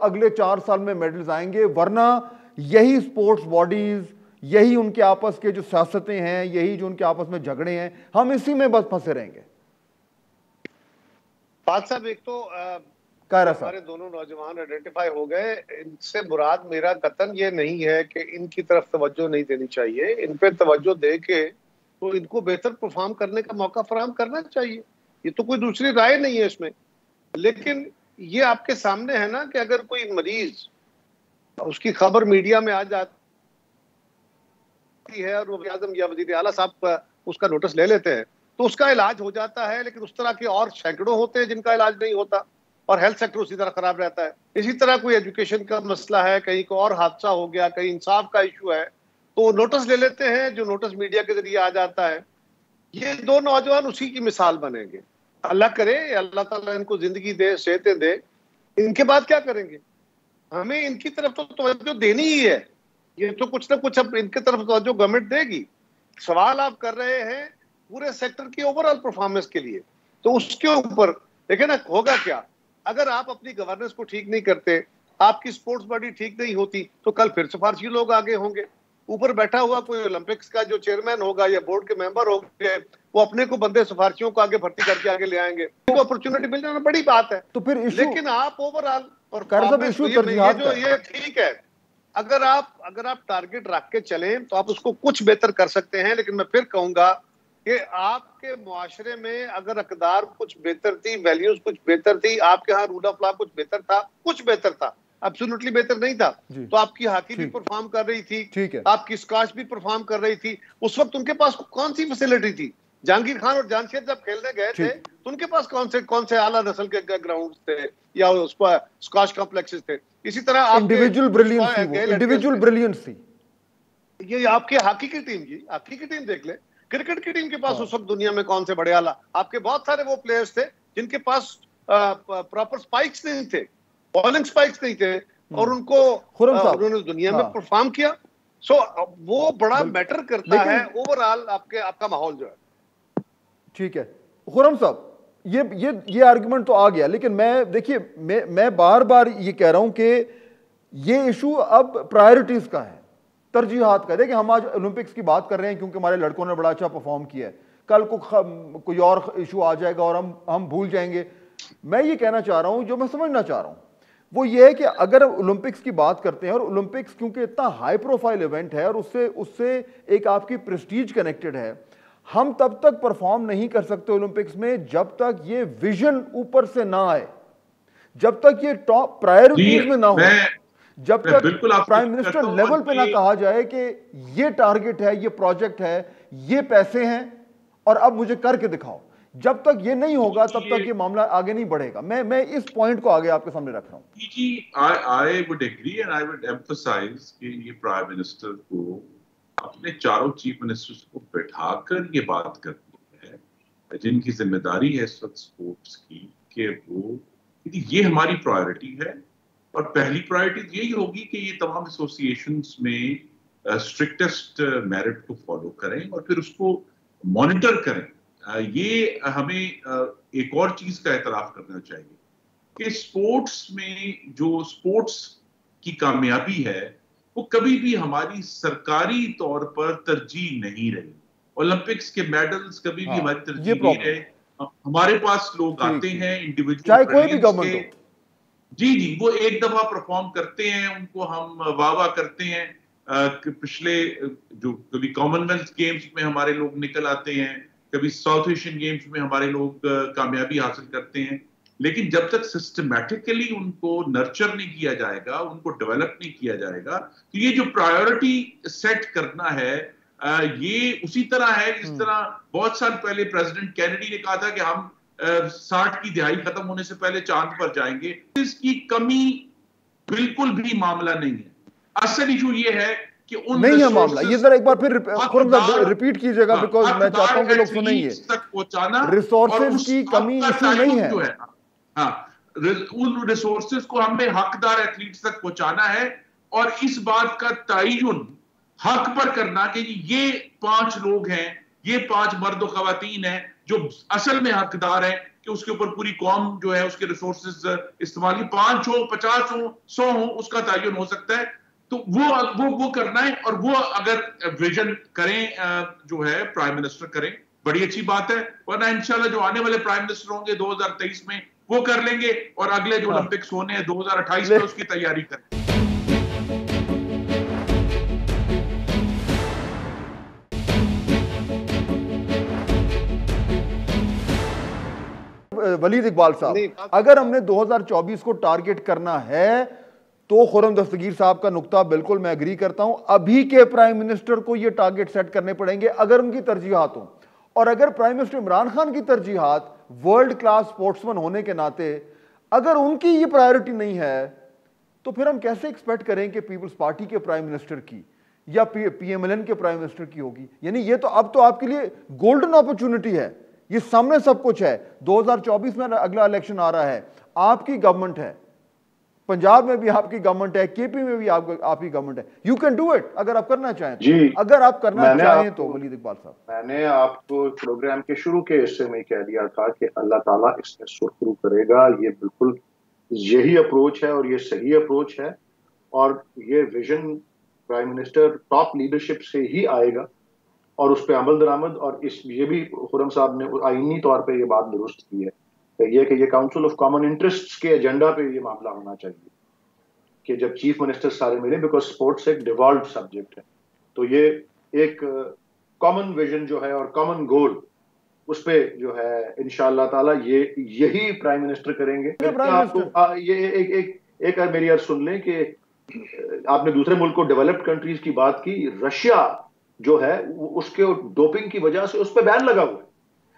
अगले 4 साल में मेडल्स आएंगे। वरना यही स्पोर्ट्स बॉडीज, यही उनके आपस के जो सियासतें हैं, यही जो उनके आपस में झगड़े हैं, हम इसी में बस फंसे रहेंगे। फात साहब, एक तो हमारे दोनों नौजवान आइडेंटिफाई हो गए, इनसे मुराद मेरा कतन ये नहीं है कि इनकी तरफ तवज्जो नहीं देनी चाहिए, इन पे तवज्जो दे के तो इनको बेहतर परफॉर्म करने का मौका फराहम करना चाहिए, ये तो कोई दूसरी राय नहीं है इसमें। लेकिन ये आपके सामने है ना कि अगर कोई मरीज उसकी खबर मीडिया में आ जाती है और वज़ीर आज़म या वज़ीर आला साहब उसका नोटिस ले लेते हैं तो उसका इलाज हो जाता है, लेकिन उस तरह के और सैकड़ों होते हैं जिनका इलाज नहीं होता और हेल्थ सेक्टर उसी तरह खराब रहता है। इसी तरह कोई एजुकेशन का मसला है, कहीं को और हादसा हो गया, कहीं इंसाफ का इशू है, तो नोटिस ले लेते हैं, जो नोटिस मीडिया के जरिए आ जाता है। ये दो नौजवान उसी की मिसाल बनेंगे। अल्लाह करे, अल्लाह ताला इनको जिंदगी दे, सेहतें दे, इनके बाद क्या करेंगे? हमें इनकी तरफ तो तवज्जो देनी ही है, ये तो कुछ ना कुछ अब इनके तरफ तवज्जो गवर्नमेंट देगी। सवाल आप कर रहे हैं पूरे सेक्टर की ओवरऑल परफॉर्मेंस के लिए, तो उसके ऊपर देखिए ना होगा क्या। अगर आप अपनी गवर्नेंस को ठीक नहीं करते, आपकी स्पोर्ट्स बॉडी ठीक नहीं होती, तो कल फिर सिफारशी लोग आगे होंगे। ऊपर बैठा हुआ कोई ओलंपिक्स का जो चेयरमैन होगा या बोर्ड के मेंबर होंगे, वो अपने को बंदे सिफारशियों को आगे भर्ती करके आगे ले आएंगे, तो अपॉर्चुनिटी मिल जाना बड़ी बात है। तो फिर लेकिन आप ओवरऑल और ये ठीक है, अगर आप टारगेट रख के चलें तो आप उसको कुछ बेहतर कर सकते हैं। लेकिन मैं फिर कहूंगा कि आपके मुआशरे में अगर अकदार कुछ बेहतर थी, वैल्यूज कुछ बेहतर थी, आपके यहाँ रूल ऑफ लॉ कुछ बेहतर था, एब्सोल्युटली बेहतर नहीं था, तो आपकी हॉकी भी परफॉर्म कर रही थी, आपकी स्क्वाश भी परफॉर्म कर रही थी। उस वक्त उनके पास कौन सी फैसिलिटी थी? जहांगीर खान और जामशेद जब खेलने गए थे तो उनके पास कौन से आला नस्ल के ग्राउंड थे या स्क्वाश कॉम्प्लेक्सेस थे। इसी तरह इंडिविजुअल ब्रिलियंस थी। ये आपकी हॉकी की टीम जी, हॉकी की टीम देख ले, क्रिकेट की टीम के पास उस वक्त दुनिया में कौन से बड़े आला, आपके बहुत सारे वो प्लेयर्स थे जिनके पास प्रॉपर स्पाइक्स नहीं थे, बॉलिंग स्पाइक्स नहीं थे, और उन्होंने दुनिया में परफॉर्म किया। सो वो बड़ा मैटर करता है ओवरऑल आपका माहौल जो है। ठीक है खुर्रम साहब, ये आर्गुमेंट तो आ गया, लेकिन मैं देखिए मैं बार बार ये कह रहा हूं कि ये इशू अब प्रायोरिटीज का है, तरजीहात का। देखिए हम आज ओलंपिक्स की बात कर रहे हैं क्योंकि हमारे लड़कों ने बड़ा अच्छा परफॉर्म किया है, कल को कोई और इशू आ जाएगा और हम भूल जाएंगे। मैं ये कहना चाह रहा हूं, जो मैं समझना चाह रहा हूं वो ये है कि अगर ओलंपिक्स की बात करते हैं, और ओलंपिक्स क्योंकि इतना हाई प्रोफाइल इवेंट है और उससे एक आपकी प्रेस्टीज कनेक्टेड है, हम तब तक परफॉर्म नहीं कर सकते ओलंपिक्स में जब तक ये विजन ऊपर से ना आए, जब तक ये टॉप प्रायोरिटीज में ना हो, जब तक प्राइम मिनिस्टर लेवल पे ना कहा जाए कि ये टारगेट है, ये प्रोजेक्ट है, ये पैसे हैं और अब मुझे करके दिखाओ। जब तक ये नहीं होगा तब तक ये मामला आगे नहीं बढ़ेगा। मैं इस पॉइंट को आगे आपके सामने रख रहा हूं। I would agree and I would emphasise कि ये प्राइम मिनिस्टर को अपने चारों चीफ मिनिस्टर्स को बैठाकर ये बात करनी है, जिनकी जिम्मेदारी है इस वक्त स्पोर्ट्स की, कि वो ये हमारी प्रायोरिटी है और पहली प्रायोरिटी यही होगी कि ये तमाम एसोसिएशंस में स्ट्रिक्टेस्ट मेरिट को फॉलो करें और फिर उसको मॉनिटर करें। ये हमें एक और चीज का एतराफ करना चाहिए कि स्पोर्ट्स में जो स्पोर्ट्स की कामयाबी है वो कभी भी हमारी सरकारी तौर पर तरजीह नहीं रही। ओलंपिक्स के मेडल्स कभी भी हमारी तरजीह नहीं रहे। हमारे पास लोग आते हैं इंडिविजुअल, चाहे कोई भी गवर्नमेंट हो, जी वो एक दफा परफॉर्म करते हैं, उनको हम वाह करते हैं। पिछले जो कभी कॉमनवेल्थ गेम्स में हमारे लोग निकल आते हैं, कभी साउथ एशियन गेम्स में हमारे लोग कामयाबी हासिल करते हैं, लेकिन जब तक सिस्टमैटिकली उनको नर्चर नहीं किया जाएगा, उनको डेवलप नहीं किया जाएगा, तो ये जो प्रायोरिटी सेट करना है ये उसी तरह है जिस तरह बहुत साल पहले प्रेसिडेंट कैनेडी ने कहा था कि हम 60 की दिहाई खत्म होने से पहले चांद पर जाएंगे। इसकी कमी बिल्कुल भी मामला नहीं है। असल इशू ये है कि उन नहीं है मामला। ये जरा एक बार फिर रिपीट कीजिएगा, बिकॉज मैं चाहता हूं कि लोग सुनेंगे। तक पहुंचाना, रिसोर्सेज की कमी इशू नहीं है। हाँ, उन रिसोर्सेज को हमें हकदार एथलीट्स तक पहुंचाना है और इस बात का तयन हक पर करना कि ये 5 लोग हैं, ये 5 मर्द और खवातीन हैं जो असल में हकदार हैं कि उसके ऊपर पूरी कौम जो है उसके रिसोर्सेज इस्तेमाल, 5 हो, 50 हो, 100 हो, उसका तयन हो सकता है। तो वो करना है और वो अगर विजन करें जो है प्राइम मिनिस्टर करें, बड़ी अच्छी बात है। वरना इंशाल्लाह जो आने वाले प्राइम मिनिस्टर होंगे 2023 में वो कर लेंगे और अगले जो ओलंपिक्स होने हैं 2028 में उसकी तैयारी करें। वलीद इकबाल साहब, अगर हमने 2024 को टारगेट करना है तो खुर्रम दस्तगीर साहब का नुक्ता बिल्कुल मैं एग्री करता हूं, अभी के प्राइम मिनिस्टर को ये टारगेट सेट करने पड़ेंगे अगर उनकी तरजीहात हो। और अगर प्राइम मिनिस्टर इमरान खान की तरजीहात वर्ल्ड क्लास स्पोर्ट्समैन होने के नाते अगर उनकी ये प्रायोरिटी नहीं है, तो फिर हम कैसे एक्सपेक्ट करें कि पीपल्स पार्टी के प्राइम मिनिस्टर की या पीएमएलएन के प्राइम मिनिस्टर की होगी। यानी ये तो अब तो आपके लिए गोल्डन अपॉर्चुनिटी है, ये सामने सब कुछ है। 2024 में अगला इलेक्शन आ रहा है, आपकी गवर्नमेंट है, पंजाब में भी आपकी गवर्नमेंट है, केपी में भी आपकी गवर्नमेंट है। यू कैन डू इट अगर आप करना चाहें जी, अगर आप करना चाहें तो। वलीद इकबाल साहब, मैंने आपको प्रोग्राम के शुरू के हिस्से में कह दिया था कि अल्लाह ताला इसमें सुरखरू करेगा। ये बिल्कुल यही अप्रोच है और ये सही अप्रोच है और ये vision prime minister top leadership से ही आएगा और उस पर अमल दरामद। और ये भी खुर्रम साहब ने आईनी तौर पर यह बात दुरुस्त की है कि ये काउंसिल ऑफ कॉमन इंटरेस्ट के एजेंडा पे ये मामला होना चाहिए कि जब चीफ मिनिस्टर सारे मिले, बिकॉज स्पोर्ट्स एक डिवॉल्व सब्जेक्ट है, तो ये एक कॉमन विजन जो है और कॉमन गोल उस पे जो है इंशाअल्लाह ताला यही प्राइम मिनिस्टर करेंगे। आपको ये एक मेरी अर्ज सुन लें कि आपने दूसरे मुल्क को डेवलप्ड कंट्रीज की बात की। रशिया जो है उसके डोपिंग की वजह से उस पर बैन लगा हुआ है।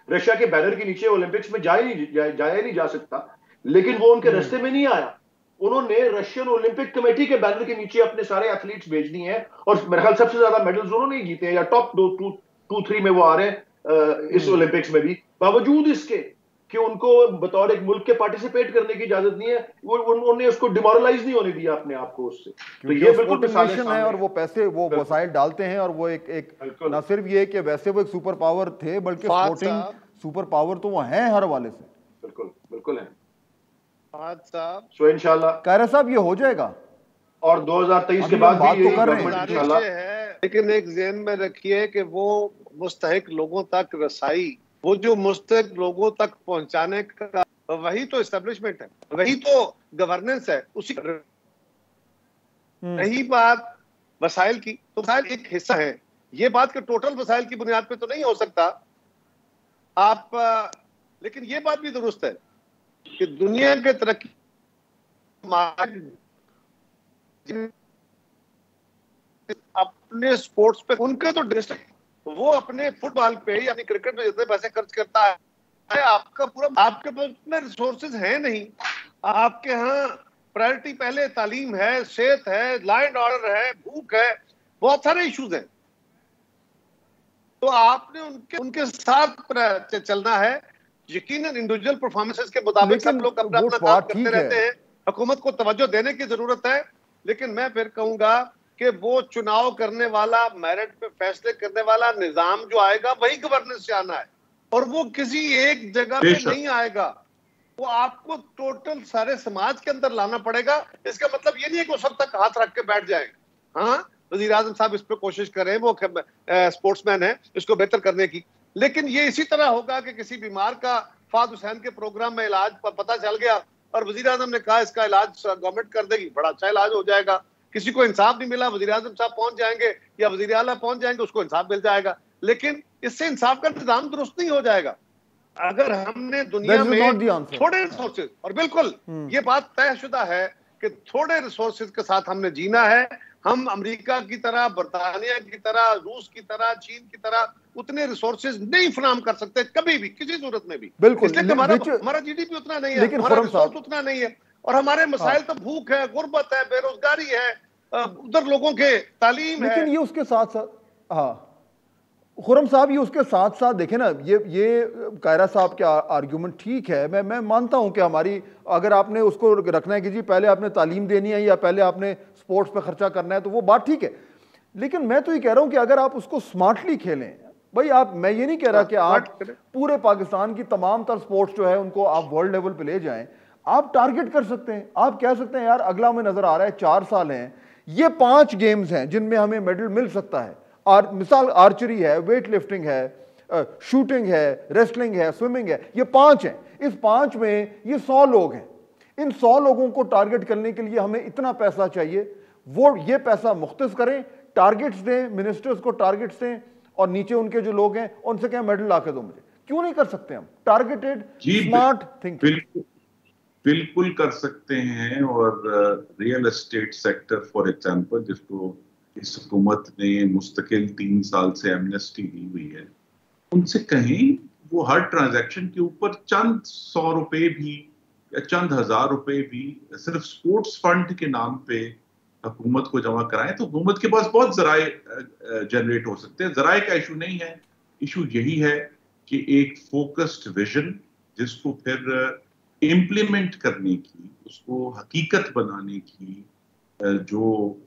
रशिया के बैनर के नीचे ओलंपिक्स में जाया नहीं जा सकता, लेकिन वो उनके रास्ते में नहीं आया। उन्होंने रशियन ओलंपिक कमेटी के बैनर के नीचे अपने सारे एथलीट्स भेज दिए हैं और मेरे ख्याल सबसे ज्यादा मेडल्स उन्होंने ही जीते हैं या टॉप 2-3 में वो आ रहे हैं इस ओलंपिक्स में भी, बावजूद इसके कि उनको बतौर एक मुल्क के पार्टिसिपेट करने की इजाजत नहीं है। उन्होंने उसको डिमोरलाइज नहीं होने दिया अपने आप को उससे। तो ये बिल्कुल नेशन है और वो पैसे वो वसाइल डालते हैं और वो एक ना सिर्फ ये कि वैसे वो एक सुपर पावर थे बल्कि सुपर पावर तो वो हैं हर वाले से। बिल्कुल बिल्कुल है साहब। सो इंशाल्लाह कायरा साहब ये हो जाएगा, और 2023 के अभी बाद हम बात भी तो यही कर रहे हैं। गवर्नमेंट इंशाल्लाह है, लेकिन एक ज़हन में रखिए कि वो मुस्तहिक लोगों तक रसाई, वो जो मुस्तहिक लोगों तक पहुंचाने का, वही तो एस्टेब्लिशमेंट है, वही तो गवर्नेंस है। उसी रही बात वसाइल की, तो वसाइल एक हिस्सा है, ये बात कि टोटल वसाइल की बुनियाद पे तो नहीं हो सकता आप, लेकिन ये बात भी दुरुस्त है कि दुनिया के तरक्की अपने स्पोर्ट्स पे, उनके तो डिस्ट्रिक्ट, वो अपने फुटबॉल पे या अपनी क्रिकेट पे जितने पैसे खर्च करता है, आपका पूरा, आपके पास उतने रिसोर्सेज हैं नहीं। आपके यहाँ प्रायोरिटी पहले तालीम है, सेहत है, लॉ एंड ऑर्डर है, भूख है, बहुत सारे इश्यूज हैं। तो आपने उनके साथ चलना है। यकीनन इंडिविजुअल परफॉर्मेंसेस के मुताबिक सब लोग अपना अपना काम करते रहते हैं, हुकूमत को तवज्जो देने की जरूरत है। लेकिन मैं फिर कहूंगा कि वो चुनाव करने वाला, मेरिट पे फैसले करने वाला निजाम जो आएगा वही गवर्नेंस से आना है, और वो किसी एक जगह पे नहीं आएगा, वो आपको टोटल सारे समाज के अंदर लाना पड़ेगा। इसका मतलब ये नहीं है कि वो सब तक हाथ रख के बैठ जाएंगे। हाँ, वजीर आजम साहब इस पे कोशिश कर रहे हैं, वो स्पोर्ट्समैन है, इसको बेहतर करने की। लेकिन ये इसी तरह होगा कि किसी बीमार का फाद हुसैन के प्रोग्राम में इलाज पता चल गया और वजीर आजम ने कहा इसका इलाज गवर्नमेंट कर देगी, बड़ा अच्छा इलाज हो जाएगा। किसी को इंसाफ नहीं मिला, वजीर आजम साहब पहुंच जाएंगे या वजीर आला पहुंच जाएंगे, उसको इंसाफ मिल जाएगा। लेकिन इससे इंसाफ का निजाम दुरुस्त नहीं हो जाएगा अगर हमने दुनिया में थोड़े रिसोर्सेज, और बिल्कुल ये बात तयशुदा है कि थोड़े रिसोर्सेज के साथ हमने जीना है। हम अमेरिका की तरह, बरतानिया की तरह, रूस की तरह, चीन की तरह उतने रिसोर्सेज नहीं फराहम कर सकते कभी भी, किसी सूरत में भी। बिल्कुल, इसलिए हमारा जीडीपी उतना नहीं है, हमारा रिसोर्स उतना नहीं है, और हमारे मसाइल तो भूख है, गुर्बत है, बेरोजगारी है, उधर लोगों के तालीम है। लेकिन ये उसके साथ साथ, हाँ खुरम साहब, ये उसके साथ साथ देखें ना, ये कायरा साहब के आर्ग्यूमेंट ठीक है, मैं मानता हूं कि हमारी, अगर आपने उसको रखना है कि जी पहले आपने तालीम देनी है या पहले आपने स्पोर्ट्स पे खर्चा करना है, तो वो बात ठीक है। लेकिन मैं तो ये कह रहा हूं कि अगर आप उसको स्मार्टली खेलें भाई, आप, मैं ये नहीं कह रहा कि आप पूरे पाकिस्तान की तमाम तर स्पोर्ट्स जो है उनको आप वर्ल्ड लेवल पे ले जाएं, आप टारगेट कर सकते हैं। आप कह सकते हैं यार अगला में नजर आ रहा है 4 साल हैं, ये 5 गेम्स हैं जिनमें हमें मेडल मिल सकता है। और मिसाल आर्चरी है, वेट लिफ्टिंग है, शूटिंग है, रेसलिंग है, स्विमिंग है, ये 5 हैं। इस 5 में ये 100 लोग हैं। इन 100 लोगों को टारगेट करने के लिए हमें इतना पैसा चाहिए, वो ये पैसा मुख्तस करें, टारगेट्स दें, मिनिस्टर्स को टारगेट्स दें, और नीचे उनके जो लोग हैं उनसे कहें मेडल ला के दो मुझे। क्यों नहीं कर सकते हम टारगेटेड स्मार्ट थिंकिंग? बिल्कुल कर सकते हैं। और real estate sector for example, जिसको इस हुकूमत ने मुस्तकिल 3 साल से एमनेस्टी दी हुई है, उनसे कहें वो हर ट्रांजैक्शन के ऊपर चंद 100 रुपए भी या चंद 1000 रुपए भी सिर्फ स्पोर्ट्स फंड के नाम पे हुकूमत को जमा कराएं, तो हुकूमत के पास बहुत जराए जनरेट हो सकते हैं। जराए का इशू नहीं है, इशू यही है कि एक फोकस्ड विजन, जिसको फिर इम्प्लीमेंट करने की, उसको हकीकत बनाने की जो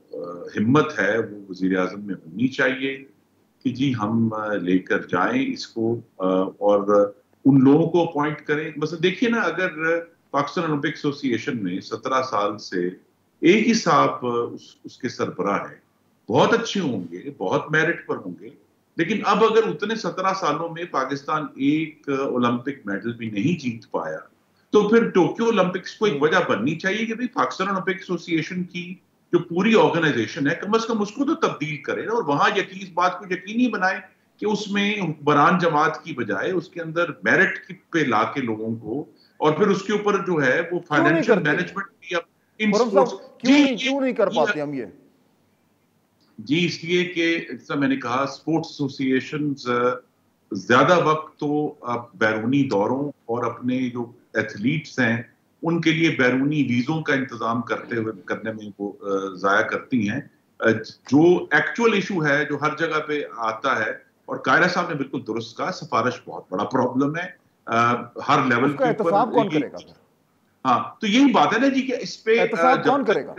हिम्मत है वो वजीर आजम में होनी चाहिए कि जी हम लेकर जाएं इसको, और उन लोगों को अपॉइंट करें। मतलब देखिए ना, अगर पाकिस्तान ओलंपिक एसोसिएशन में 17 साल से एक ही साहब उसके सरबराह है, बहुत अच्छे होंगे, बहुत मेरिट पर होंगे, लेकिन अब अगर उतने 17 सालों में पाकिस्तान एक ओलंपिक मेडल भी नहीं जीत पाया, तो फिर टोक्यो ओलंपिक्स को एक वजह बननी चाहिए कि भाई पाकिस्तान ओलंपिक एसोसिएशन की जो पूरी ऑर्गेनाइजेशन है, कम से कम उसको तो तब्दील करें, और वहां इस बात को यकीनी बनाए कि उसमें हुक्मरान जमात की बजाय उसके अंदर मेरिट पे ला के लोगों को, और फिर उसके ऊपर जो है वो फाइनेंशियल मैनेजमेंट भी क्यों नहीं कर पाते हम ये? जी इसलिए कि जैसा मैंने कहा, स्पोर्ट्स एसोसिएशन ज्यादा वक्त तो बैरूनी दौरों और अपने जो एथलीट्स हैं उनके लिए बैरूनी वीजों का इंतजाम करने में वो जाया करती हैं। जो एक्चुअल इशू है जो हर जगह पे आता है, और कायरा साहब ने बिल्कुल दुरुस्त कहा, सिफारिश बहुत बड़ा प्रॉब्लम है हर लेवल के ऊपर। कौन करेगा? हाँ, तो यही बात है ना जी कि इस पे कौन करेगा?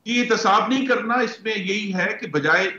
ये एहतसाब नहीं करना, इसमें यही है कि बजाय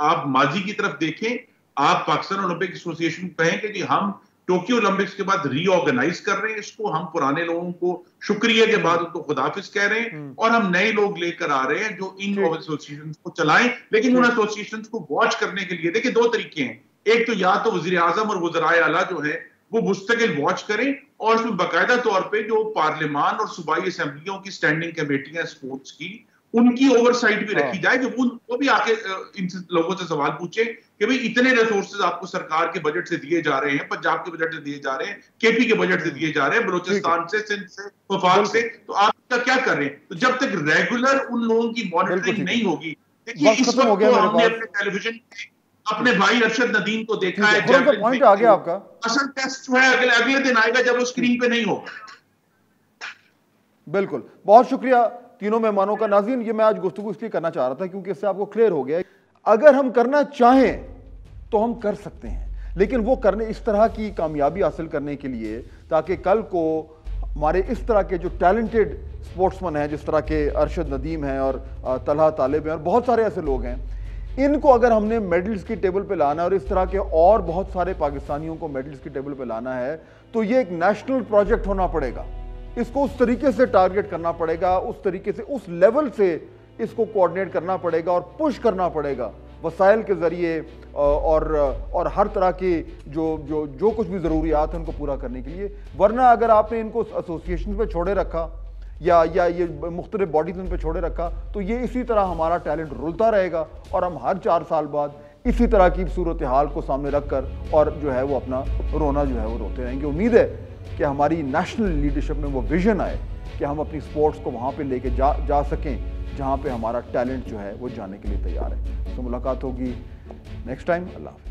आप माजी की तरफ देखें, आप पाकिस्तान ओलंपिक एसोसिएशन को कहें कि जी हम टोक्यो ओलंपिक्स के बाद रीऑर्गेनाइज कर रहे हैं इसको, हम पुराने लोगों को शुक्रिया के बाद उनको खुदाफिज कह रहे हैं और हम नए लोग लेकर आ रहे हैं जो इन एसोसिएशन को चलाएं। लेकिन उन एसोसिएशन को वॉच करने के लिए देखिए 2 तरीके हैं, एक तो या तो वजीर आजम और वज़राए आला जो है वो मुस्तकिल वॉच करें और उसमें बाकायदा तौर पे जो पार्लियामान और सूबाई असेंबलियों की स्टैंडिंग कमेटियां स्पोर्ट्स की, उनकी ओवरसाइट भी रखी जाए, जो वो भी आके इन लोगों से सवाल पूछे कि भाई इतने रिसोर्सेज आपको सरकार के बजट से दिए जा रहे हैं, पंजाब के बजट से दिए जा रहे हैं, केपी के बजट से दिए जा रहे हैं, बलूचिस्तान से, सिंध से, वफाक से, तो आप इसका क्या कर रहे हैं? तो जब तक रेगुलर उन लोगों की मॉनिटरिंग नहीं होगी, देखिए इस वक्त तो हमने अपने टेलीविजन अपने भाई अरशद नदीम को देखा है, पॉइंट आ गया आपका। असल टेस्ट जो है अगले दिन आएगा जब वो स्क्रीन पे नहीं होगा। बिल्कुल, बहुत शुक्रिया तीनों मेहमानों का। नाज़रीन, ये मैं आज गुफ्तगू इसलिए करना चाह रहा था क्योंकि इससे आपको क्लियर हो गया अगर हम करना चाहें तो हम कर सकते हैं, लेकिन वो करने इस तरह की कामयाबी हासिल करने के लिए ताकि कल को हमारे इस तरह के जो टैलेंटेड स्पोर्ट्समैन हैं, जिस तरह के अरशद नदीम हैं और तलहा तालिब हैं और बहुत सारे ऐसे लोग हैं, इनको अगर हमने मेडल्स की टेबल पे लाना है और इस तरह के और बहुत सारे पाकिस्तानियों को मेडल्स की टेबल पे लाना है तो ये एक नेशनल प्रोजेक्ट होना पड़ेगा। इसको उस तरीके से टारगेट करना पड़ेगा, उस तरीके से उस लेवल से इसको कोऑर्डिनेट करना पड़ेगा और पुश करना पड़ेगा वसाइल के जरिए और हर तरह की जो कुछ भी ज़रूरियात हैं उनको पूरा करने के लिए। वरना अगर आपने इनको एसोसिएशन पे छोड़े रखा या ये मुख्तलिफ बॉडीज पे छोड़े रखा तो ये इसी तरह हमारा टैलेंट रुलता रहेगा और हम हर 4 साल बाद इसी तरह की सूरत हाल को सामने रखकर और जो है वो अपना रोना जो है वो रोते रहेंगे। उम्मीद है कि हमारी नेशनल लीडरशिप में वो विजन आए कि हम अपनी स्पोर्ट्स को वहाँ पे लेके जा सकें जहाँ पे हमारा टैलेंट जो है वो जाने के लिए तैयार है। तो मुलाकात होगी नेक्स्ट टाइम। अल्लाह हाफ़िज़।